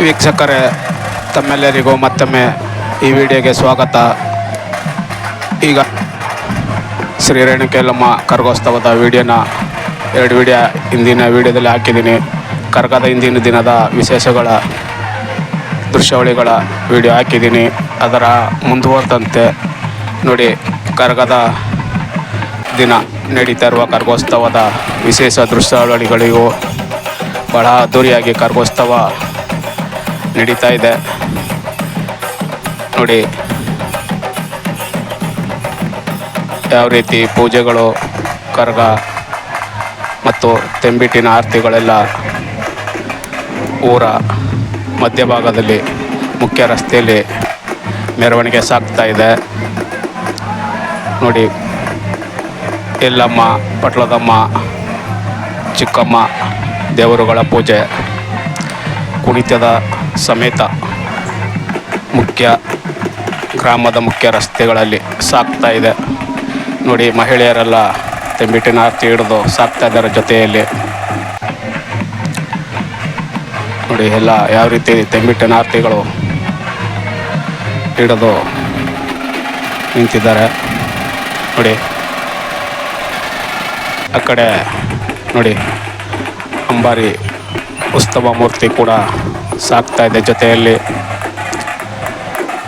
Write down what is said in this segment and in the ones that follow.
ವೀಕ್ಷಕರೇ, ತಮ್ಮೆಲ್ಲರಿಗೂ ಮತ್ತೊಮ್ಮೆ ಈ ವಿಡಿಯೋಗೆ ಸ್ವಾಗತ. ಈಗ ಶ್ರೀ ರೇಣುಕೆಯಲ್ಲಮ್ಮ ಕರಗೋತ್ಸವದ ವಿಡಿಯೋನ 2 ವಿಡಿಯೋ ಹಿಂದಿನ ವಿಡಿಯೋದಲ್ಲಿ ಹಾಕಿದ್ದೀನಿ. ಕರಗದ ಹಿಂದಿನ ದಿನದ ವಿಶೇಷಗಳ ದೃಶ್ಯಾವಳಿಗಳ ವಿಡಿಯೋ ಹಾಕಿದ್ದೀನಿ. ಅದರ ಮುಂದುವರೆದಂತೆ ನೋಡಿ, ಕರಗದ ದಿನ ನಡೀತಾ ಇರುವ ಕರಗೋತ್ಸವದ ವಿಶೇಷ ದೃಶ್ಯಾವಳಿಗಳಿಗೂ ಬಹಳ ಅದ್ದೂರಿಯಾಗಿ ಕರಗೋತ್ಸವ ನಡೀತಾ ಇದೆ ನೋಡಿ. ಯಾವ ರೀತಿ ಪೂಜೆಗಳು, ಕರಗ ಮತ್ತು ತೆಂಬಿಟ್ಟಿನ ಆರತಿಗಳೆಲ್ಲ ಊರ ಮಧ್ಯಭಾಗದಲ್ಲಿ ಮುಖ್ಯ ರಸ್ತೆಯಲ್ಲಿ ಮೆರವಣಿಗೆ ಸಾಗ್ತಾ ಇದೆ ನೋಡಿ. ಎಲ್ಲಮ್ಮ, ಪಟ್ಲದಮ್ಮ, ಚಿಕ್ಕಮ್ಮ ದೇವರುಗಳ ಪೂಜೆ ಕುಣಿತದ ಸಮೇತ ಗ್ರಾಮದ ಮುಖ್ಯ ರಸ್ತೆಗಳಲ್ಲಿ ಸಾಗ್ತಾ ಇದೆ ನೋಡಿ. ಮಹಿಳೆಯರೆಲ್ಲ ತೆಂಬಿಟ್ಟಿನ ಆರತಿ ಹಿಡಿದು ಸಾಗ್ತಾ ಇದ್ದಾರೆ ಜೊತೆಯಲ್ಲಿ ನೋಡಿ. ಎಲ್ಲ ಯಾವ ರೀತಿ ತೆಂಬಿಟ್ಟಿನ ಆರತಿಗಳು ಹಿಡಿದು ನಿಂತಿದ್ದಾರೆ ನೋಡಿ. ಆ ಕಡೆ ನೋಡಿ, ಅಂಬಾರಿ ಉತ್ಸವ ಮೂರ್ತಿ ಕೂಡ ಸಾಗ್ತಾ ಇದೆ ಜೊತೆಯಲ್ಲಿ.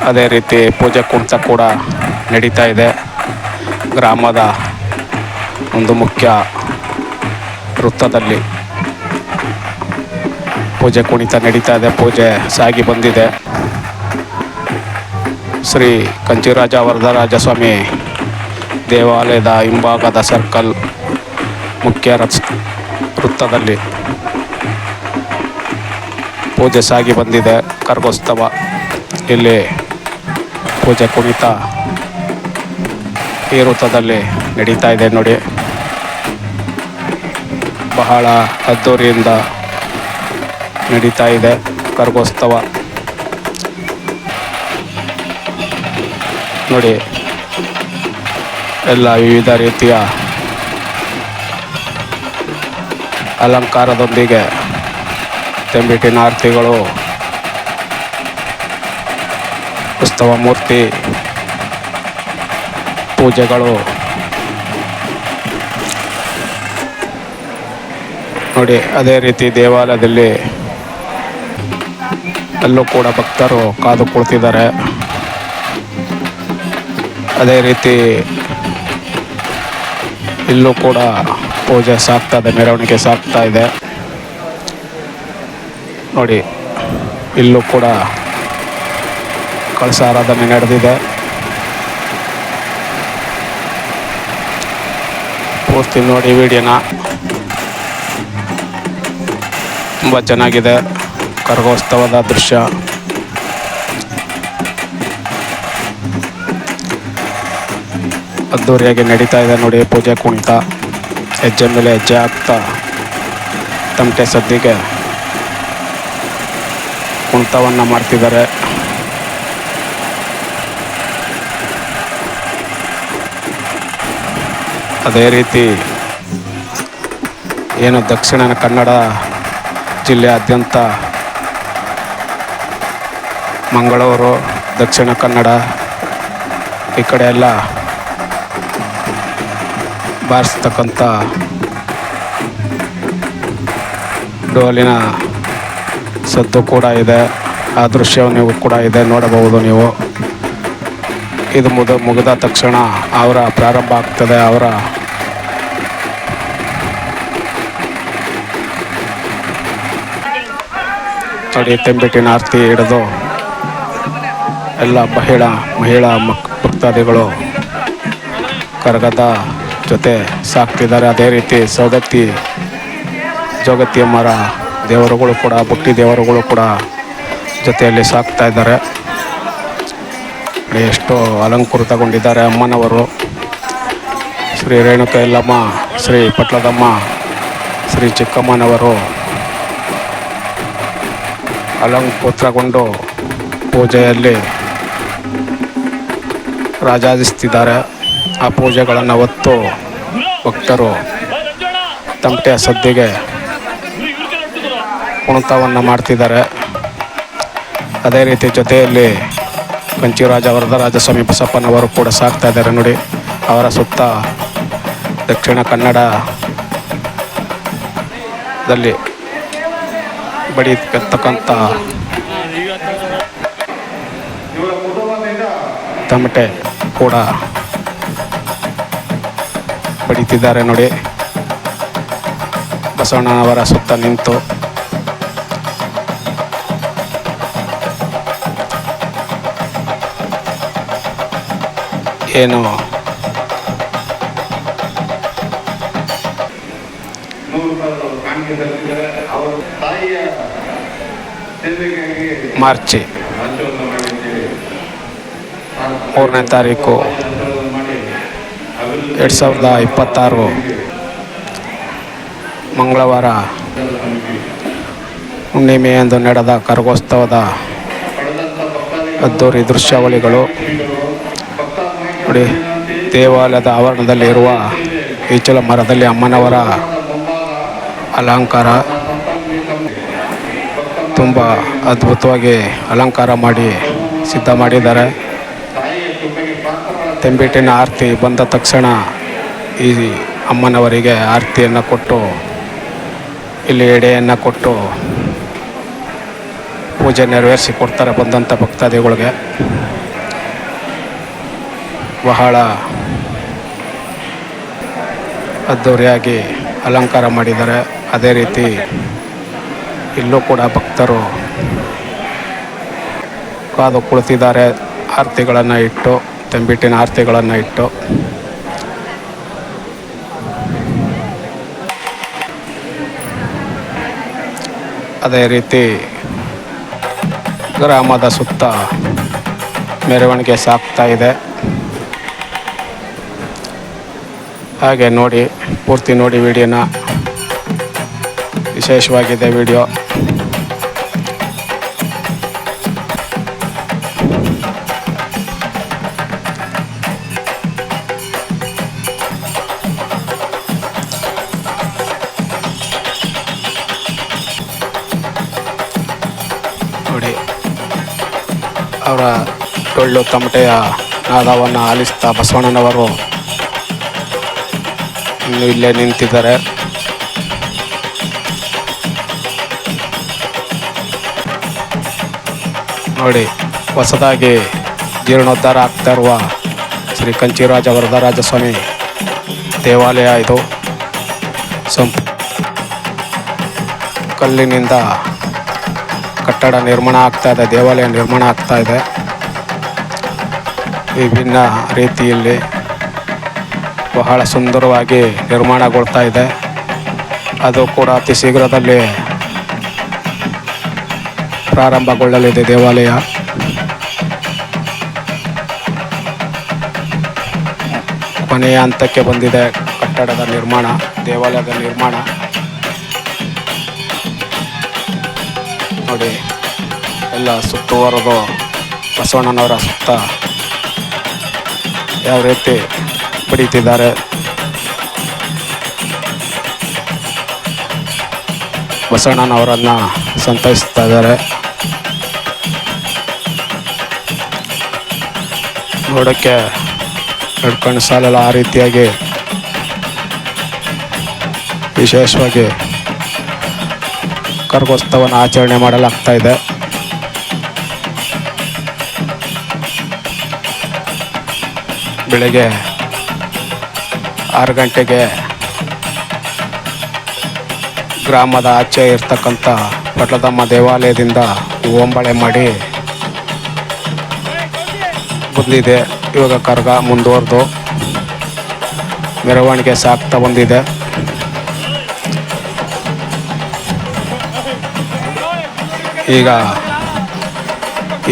ಅದೇ ರೀತಿ ಪೂಜೆ ಕುಣಿತ ಕೂಡ ನಡೀತಾ ಇದೆ. ಗ್ರಾಮದ ಒಂದು ಮುಖ್ಯ ವೃತ್ತದಲ್ಲಿ ಪೂಜೆ ಕುಣಿತ ನಡೀತಾ ಇದೆ. ಪೂಜೆ ಸಾಗಿ ಬಂದಿದೆ. ಶ್ರೀ ಕಂಚಿರಾಜ ವರದರಾಜಸ್ವಾಮಿ ದೇವಾಲಯದ ಹಿಂಭಾಗದ ಸರ್ಕಲ್ ಮುಖ್ಯ ವೃತ್ತದಲ್ಲಿ ಪೂಜೆ ಸಾಗಿ ಬಂದಿದೆ. ಕರಗೋತ್ಸವ ಇಲ್ಲಿ ಪೂಜೆ ಕುಣಿತ ಈ ವೃತ್ತದಲ್ಲಿ ನಡೀತಾ ಇದೆ ನೋಡಿ. ಬಹಳ ಅದ್ದೂರಿಯಿಂದ ನಡೀತಾ ಇದೆ ಕರಗೋತ್ಸವ ನೋಡಿ. ಎಲ್ಲ ವಿವಿಧ ರೀತಿಯ ಅಲಂಕಾರದೊಂದಿಗೆ ತೆಂಬಿಟ್ಟಿನ ಆರತಿಗಳು, ಉತ್ಸವ ಮೂರ್ತಿ ಪೂಜೆಗಳು ನೋಡಿ. ಅದೇ ರೀತಿ ದೇವಾಲಯದಲ್ಲಿ ಅಲ್ಲೂ ಕೂಡ ಭಕ್ತರು ಕಾದು ಕುಳಿತಿದ್ದಾರೆ. ಅದೇ ರೀತಿ ಇಲ್ಲೂ ಕೂಡ ಪೂಜೆ ಸಾಗ್ತಾ ಇದೆ, ಮೆರವಣಿಗೆ ಸಾಗ್ತಾ ಇದೆ ನೋಡಿ. ಇಲ್ಲೂ ಕೂಡ ಕಳಸ ಆರಾಧನೆ ನಡೆದಿದೆ. ಪೂರ್ತಿ ನೋಡಿ ವಿಡಿಯೋನ. ತುಂಬ ಚೆನ್ನಾಗಿದೆ ಕರಗೋತ್ಸವದ ದೃಶ್ಯ. ಅದ್ದೂರಿಯಾಗಿ ನಡೀತಾ ಇದೆ ನೋಡಿ. ಪೂಜೆ ಕುಣಿತ ಹೆಜ್ಜೆ ಮೇಲೆ ಹೆಜ್ಜೆ ಹಾಕ್ತಾ ತಮಟೆ ಸದ್ದಿಗೆ ಕುಣಿತವನ್ನು ಮಾಡ್ತಿದ್ದಾರೆ. ಅದೇ ರೀತಿ ಏನು ದಕ್ಷಿಣ ಕನ್ನಡ ಜಿಲ್ಲೆಯಾದ್ಯಂತ ಮಂಗಳೂರು, ದಕ್ಷಿಣ ಕನ್ನಡ ಈ ಕಡೆ ಎಲ್ಲ ಬಾರಿಸ್ತಕ್ಕಂಥ ಡೋಲಿನ ಸದ್ದು ಕೂಡ ಇದೆ. ಆ ದೃಶ್ಯವನ್ನು ಕೂಡ ಇದೆ, ನೋಡಬಹುದು ನೀವು. ಇದು ಮುಗಿದ ತಕ್ಷಣ ಅವರ ಪ್ರಾರಂಭ ಆಗ್ತದೆ. ಅವರ ನೋಡಿ, ತೆಂಬಿಟ್ಟಿನ ಆರತಿ ಹಿಡಿದು ಎಲ್ಲ ಮಹಿಳಾ ಭಕ್ತಾದಿಗಳು ಕರಗದ ಜೊತೆ ಸಾಕ್ತಿದ್ದಾರೆ. ಅದೇ ರೀತಿ ಸೌದತ್ತಿ ಜೋಗತಿಯಮ್ಮರ ದೇವರುಗಳು ಕೂಡ, ಬುಟ್ಟಿ ದೇವರುಗಳು ಕೂಡ ಜೊತೆಯಲ್ಲಿ ಸಾಕ್ತಾ ಇದ್ದಾರೆ. ಎಷ್ಟು ಅಲಂಕೃತಗೊಂಡಿದ್ದಾರೆ ಅಮ್ಮನವರು. ಶ್ರೀ ರೇಣುಕೆಯಲ್ಲಮ್ಮ, ಶ್ರೀ ಪಟ್ಲದಮ್ಮ, ಶ್ರೀ ಚಿಕ್ಕಮ್ಮನವರು ಅಲಂಕೃತಗೊಂಡು ಪೂಜೆಯಲ್ಲಿ ರಾಜಾಜಿಸ್ತಿದ್ದಾರೆ. ಆ ಪೂಜೆಗಳನ್ನು ಹೊತ್ತು ಭಕ್ತರು ತಮಟೆಯ ಸದ್ದಿಗೆ ಕುಣಿತವನ್ನು ಮಾಡ್ತಿದ್ದಾರೆ. ಅದೇ ರೀತಿ ಜೊತೆಯಲ್ಲಿ ಕಂಚಿರಾಜ ವರದರಾಜ ಸ್ವಾಮಿ ಬಸಪ್ಪನವರು ಕೂಡ ಸಾಕ್ತಾ ಇದ್ದಾರೆ ನೋಡಿ. ಅವರ ಸುತ್ತ ದಕ್ಷಿಣ ಕನ್ನಡದಲ್ಲಿ ಬಡಿತಕ್ಕಂಥ ತಮಟೆ ಕೂಡ ಬಡಿತಿದ್ದಾರೆ ನೋಡಿ. ಬಸವಣ್ಣನವರ ಸುತ್ತ ನಿಂತು ಏನು ಮಾರ್ಚ್ 3ನೇ ತಾರೀಕು 2026 ಮಂಗಳವಾರ ಹುಣ್ಣಿಮೆಯಂದು ನಡೆದ ಕರಗೋತ್ಸವದ ಅದ್ದೂರಿ ದೃಶ್ಯಾವಳಿಗಳು ನೋಡಿ. ದೇವಾಲಯದ ಆವರಣದಲ್ಲಿ ಇರುವ ಈಚಲ ಮರದಲ್ಲಿ ಅಮ್ಮನವರ ಅಲಂಕಾರ ತುಂಬ ಅದ್ಭುತವಾಗಿ ಅಲಂಕಾರ ಮಾಡಿ ಸಿದ್ಧ ಮಾಡಿದ್ದಾರೆ. ತಂಬಿಟ್ಟಿನ ಆರತಿ ಬಂದ ತಕ್ಷಣ ಈ ಅಮ್ಮನವರಿಗೆ ಆರತಿಯನ್ನು ಕೊಟ್ಟು ಇಲ್ಲಿ ಎಡೆಯನ್ನು ಕೊಟ್ಟು ಪೂಜೆ ನೆರವೇರಿಸಿ ಕೊಡ್ತಾರೆ ಬಂದಂಥ ಭಕ್ತಾದಿಗಳಿಗೆ. ಬಹಳ ಅದ್ಧೂರಿಯಾಗಿ ಅಲಂಕಾರ ಮಾಡಿದ್ದಾರೆ. ಅದೇ ರೀತಿ ಇಲ್ಲೂ ಕೂಡ ಭಕ್ತರು ಕಾದು ಕುಳಿತಿದ್ದಾರೆ ಆರತಿಗಳನ್ನು ಇಟ್ಟು, ತಂಬಿಟ್ಟಿನ ಆರತಿಗಳನ್ನು ಇಟ್ಟು. ಅದೇ ರೀತಿ ಗ್ರಾಮದ ಸುತ್ತ ಮೆರವಣಿಗೆ ಸಾಗ್ತಾ ಇದೆ. ಹಾಗೆ ನೋಡಿ, ಪೂರ್ತಿ ನೋಡಿ ವಿಡಿಯೋನ, ವಿಶೇಷವಾಗಿದೆ ವಿಡಿಯೋ. ನೋಡಿ, ಅವರ ಡೊಳ್ಳು ತಮಟೆಯ ನಾದವನ್ನು ಆಲಿಸ್ತಾ ಬಸವಣ್ಣನವರು ಇನ್ನು ಇಲ್ಲೇ ನಿಂತಿದ್ದಾರೆ. ನೋಡಿ, ಹೊಸದಾಗಿ ಜೀರ್ಣೋದ್ಧಾರ ಆಗ್ತಾ ಇರುವ ಶ್ರೀ ಕಂಚಿರಾಜ ವರದರಾಜ ಸ್ವಾಮಿ ದೇವಾಲಯ ಇದು. ಕಲ್ಲಿನಿಂದ ಕಟ್ಟಡ ನಿರ್ಮಾಣ ಆಗ್ತಾ ಇದೆ, ದೇವಾಲಯ ನಿರ್ಮಾಣ ಆಗ್ತಾ ಇದೆ. ವಿಭಿನ್ನ ರೀತಿಯಲ್ಲಿ ಬಹಳ ಸುಂದರವಾಗಿ ನಿರ್ಮಾಣಗೊಳ್ತಾ ಇದೆ. ಅದು ಕೂಡ ಅತಿ ಶೀಘ್ರದಲ್ಲಿ ಪ್ರಾರಂಭಗೊಳ್ಳಲಿದೆ ದೇವಾಲಯ. ಕೊನೆಯ ಹಂತಕ್ಕೆ ಬಂದಿದೆ ಕಟ್ಟಡದ ನಿರ್ಮಾಣ, ದೇವಾಲಯದ ನಿರ್ಮಾಣ. ನೋಡಿ, ಎಲ್ಲ ಸುತ್ತುವರೆದು ಬಸವಣ್ಣನವರ ಸುತ್ತ ಯಾವ ರೀತಿ ಬಡಿತಿದ್ದಾರೆ. ಬಸವಣ್ಣನವರನ್ನು ಸಂತೈಸ್ತಾ ಇದ್ದಾರೆ. ನೋಡೋಕ್ಕೆ ನಡ್ಕೊಂಡು ಸಾಲಲ್ಲ, ಆ ರೀತಿಯಾಗಿ ವಿಶೇಷವಾಗಿ ಕರಗೋತ್ಸವವನ್ನು ಆಚರಣೆ ಮಾಡಲಾಗ್ತಾ ಇದೆ. ಬೆಳಗ್ಗೆ 6 ಗಂಟೆಗೆ ಗ್ರಾಮದ ಆಚೆ ಇರ್ತಕ್ಕಂಥ ಪಟ್ಲದಮ್ಮ ದೇವಾಲಯದಿಂದ ಓಂಬಳೆ ಮಾಡಿ ಬಂದಿದೆ. ಇವಾಗ ಕರ್ಗ ಮುಂದುವರೆದು ಮೆರವಣಿಗೆ ಸಾಗ್ತಾ ಬಂದಿದೆ. ಈಗ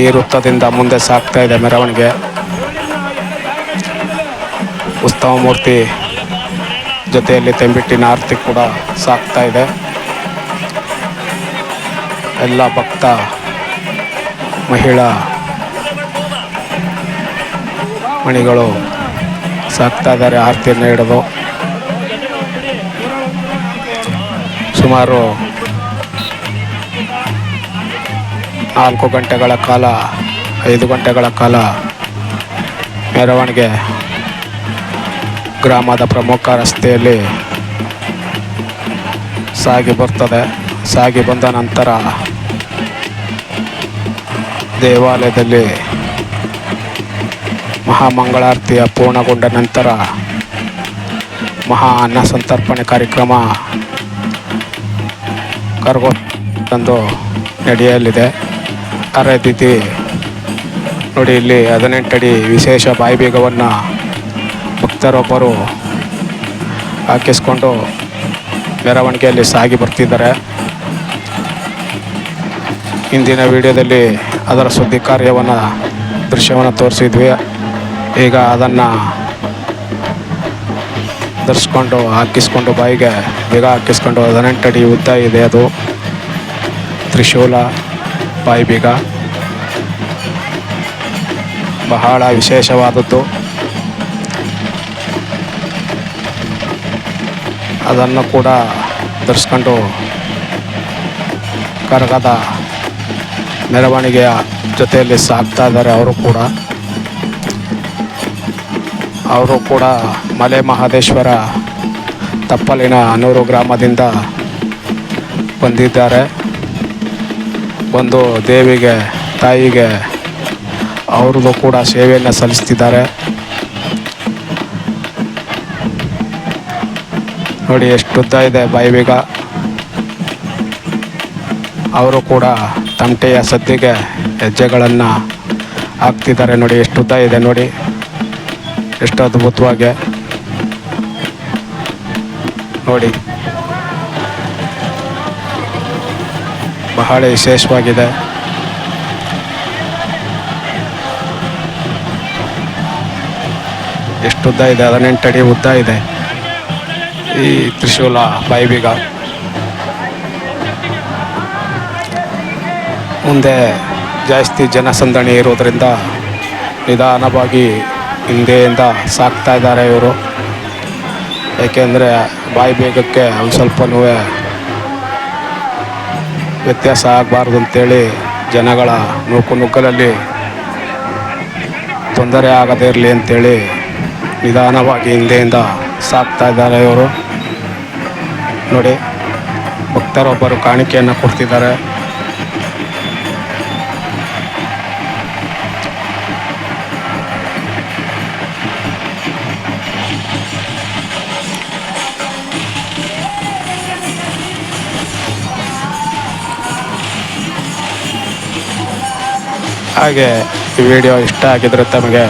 ಈ ವೃತ್ತದಿಂದ ಮುಂದೆ ಸಾಗ್ತಾ ಇದೆ ಮೆರವಣಿಗೆ. ಉತ್ಸವ ಮೂರ್ತಿ ಜೊತೆಯಲ್ಲಿ ತಂಬಿಟ್ಟಿನ ಆರತಿ ಕೂಡ ಸಾಗ್ತಾ ಇದೆ. ಎಲ್ಲ ಭಕ್ತ ಮಹಿಳಾ ಮಣಿಗಳು ಸಾಗ್ತಾ ಇದ್ದಾರೆ ಆರತಿಯನ್ನು ಹಿಡಿದು. ಸುಮಾರು 4 ಗಂಟೆಗಳ ಕಾಲ 5 ಗಂಟೆಗಳ ಕಾಲ ಮೆರವಣಿಗೆ ಗ್ರಾಮದ ಪ್ರಮುಖ ರಸ್ತೆಯಲ್ಲಿ ಸಾಗಿ ಬರ್ತದೆ. ಸಾಗಿ ಬಂದ ನಂತರ ದೇವಾಲಯದಲ್ಲಿ ಮಹಾಮಂಗಳಾರತಿಯ ಪೂರ್ಣಗೊಂಡ ನಂತರ ಮಹಾ ಅನ್ನ ಸಂತರ್ಪಣೆ ಕಾರ್ಯಕ್ರಮ ಕರಗೋತಂದು ನಡೆಯಲಿದೆ. ಅರದಿತಿ ನೋಡಿ, ಇಲ್ಲಿ 18 ಅಡಿ ವಿಶೇಷ ಬಾಯಿಬೀಗವನ್ನು ಭಕ್ತರೊಬ್ಬರು ಹಾಕಿಸ್ಕೊಂಡು ಮೆರವಣಿಗೆಯಲ್ಲಿ ಸಾಗಿ ಬರ್ತಿದ್ದಾರೆ. ಇಂದಿನ ವಿಡಿಯೋದಲ್ಲಿ ಅದರ ಸುದ್ದಿ ಕಾರ್ಯವನ್ನು ದೃಶ್ಯವನ್ನು ತೋರಿಸಿದ್ವಿ. ಈಗ ಅದನ್ನು ಧರಿಸ್ಕೊಂಡು ಹಾಕಿಸ್ಕೊಂಡು ಬಾಯಿಗೆ ಬೇಗ ಹಾಕಿಸ್ಕೊಂಡು 18 ಅಡಿ ಉದ್ದ ಇದೆ. ಅದು ತ್ರಿಶೂಲ ಬಾಯಿ ಬೀಗ ಬಹಳ ವಿಶೇಷವಾದದ್ದು. ಅದನ್ನು ಕೂಡ ಧರಿಸ್ಕೊಂಡು ಕರಗದ ಮೆರವಣಿಗೆಯ ಜೊತೆಯಲ್ಲಿ ಸಾಗ್ತಾ ಇದ್ದಾರೆ. ಅವರು ಕೂಡ ಮಲೆ ಮಹದೇಶ್ವರ ತಪ್ಪಲಿನ ಅನೂರು ಗ್ರಾಮದಿಂದ ಬಂದಿದ್ದಾರೆ. ಬಂದು ದೇವಿಗೆ ತಾಯಿಗೆ ಅವ್ರದ್ದು ಕೂಡ ಸೇವೆಯನ್ನು ಸಲ್ಲಿಸ್ತಿದ್ದಾರೆ. ನೋಡಿ ಎಷ್ಟು ಉದ್ದ ಇದೆ ಬಾಯಿಬೀಗ. ಅವರು ಕೂಡ ತಮಟೆಯ ಸದ್ದಿಗೆ ಹೆಜ್ಜೆಗಳನ್ನು ಹಾಕ್ತಿದ್ದಾರೆ. ನೋಡಿ ಎಷ್ಟು ಉದ್ದ ಇದೆ, ನೋಡಿ ಎಷ್ಟು ಅದ್ಭುತವಾಗಿ. ನೋಡಿ ಬಹಳ ವಿಶೇಷವಾಗಿದೆ. ಎಷ್ಟು ಉದ್ದ ಇದೆ, 18 ಅಡಿ ಉದ್ದ ಇದೆ ಈ ತ್ರಿಶೂಲ ಬಾಯಿಬೀಗ. ಮುಂದೆ ಜಾಸ್ತಿ ಜನಸಂದಣಿ ಇರೋದರಿಂದ ನಿಧಾನವಾಗಿ ಹಿಂದೆಯಿಂದ ಸಾಕ್ತಾ ಇದ್ದಾರೆ ಇವರು. ಏಕೆಂದರೆ ಬಾಯಿಬೀಗಕ್ಕೆ ಒಂದು ಸ್ವಲ್ಪನೂ ವ್ಯತ್ಯಾಸ ಆಗಬಾರ್ದು ಅಂತೇಳಿ ಜನಗಳ ನುಗ್ಗಲಲ್ಲಿ ತೊಂದರೆ ಆಗದೇ ಇರಲಿ ಅಂತೇಳಿ ನಿಧಾನವಾಗಿ ಹಿಂದೆಯಿಂದ ಸಾಕ್ತಾ ಇದ್ದಾರೆ ಇವರು. ನೋಡಿ, ಭಕ್ತರೊಬ್ಬರು ಕಾಣಿಕೆಯನ್ನು ಕೊಡ್ತಿದ್ದಾರೆ. ಹಾಗೆ ಈ ವಿಡಿಯೋ ಇಷ್ಟ ಆಗಿದ್ರೆ ತಮಗೆ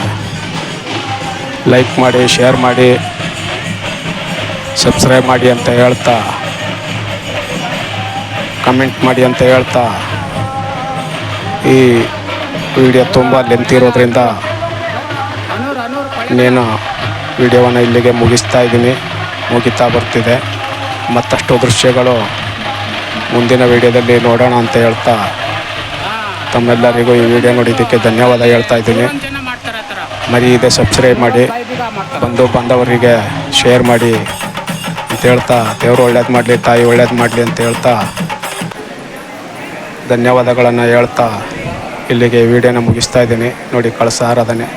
ಲೈಕ್ ಮಾಡಿ, ಶೇರ್ ಮಾಡಿ, ಸಬ್ಸ್ಕ್ರೈಬ್ ಮಾಡಿ ಅಂತ ಹೇಳ್ತಾ, ಕಮೆಂಟ್ ಮಾಡಿ ಅಂತ ಹೇಳ್ತಾ, ಈ ವಿಡಿಯೋ ತುಂಬ ಲೆಂತ್ ಇರೋದ್ರಿಂದ ನಾನು ವಿಡಿಯೋವನ್ನು ಇಲ್ಲಿಗೆ ಮುಗಿತಾ ಬರ್ತಿದೆ. ಮತ್ತಷ್ಟು ದೃಶ್ಯಗಳು ಮುಂದಿನ ವಿಡಿಯೋದಲ್ಲಿ ನೋಡೋಣ ಅಂತ ಹೇಳ್ತಾ ತಮ್ಮೆಲ್ಲರಿಗೂ ಈ ವಿಡಿಯೋ ನೋಡಿದ್ದಕ್ಕೆ ಧನ್ಯವಾದ ಹೇಳ್ತಾ ಇದ್ದೀನಿ. ಮರೆಯದೆ ಸಬ್ಸ್ಕ್ರೈಬ್ ಮಾಡಿ, ಬಂಧು ಬಾಂಧವರಿಗೆ ಶೇರ್ ಮಾಡಿ ಅಂತ ಹೇಳ್ತಾ, ದೇವರು ಒಳ್ಳೇದು ಮಾಡಲಿ, ತಾಯಿ ಒಳ್ಳೇದು ಮಾಡಲಿ ಅಂತ ಹೇಳ್ತಾ ಧನ್ಯವಾದಗಳನ್ನು ಹೇಳ್ತಾ ಇಲ್ಲಿಗೆ ವಿಡಿಯೋನ ಮುಗಿಸ್ತಾ ಇದ್ದೀನಿ. ನೋಡಿ, ಕಳಸ ಆರಾಧನೆ.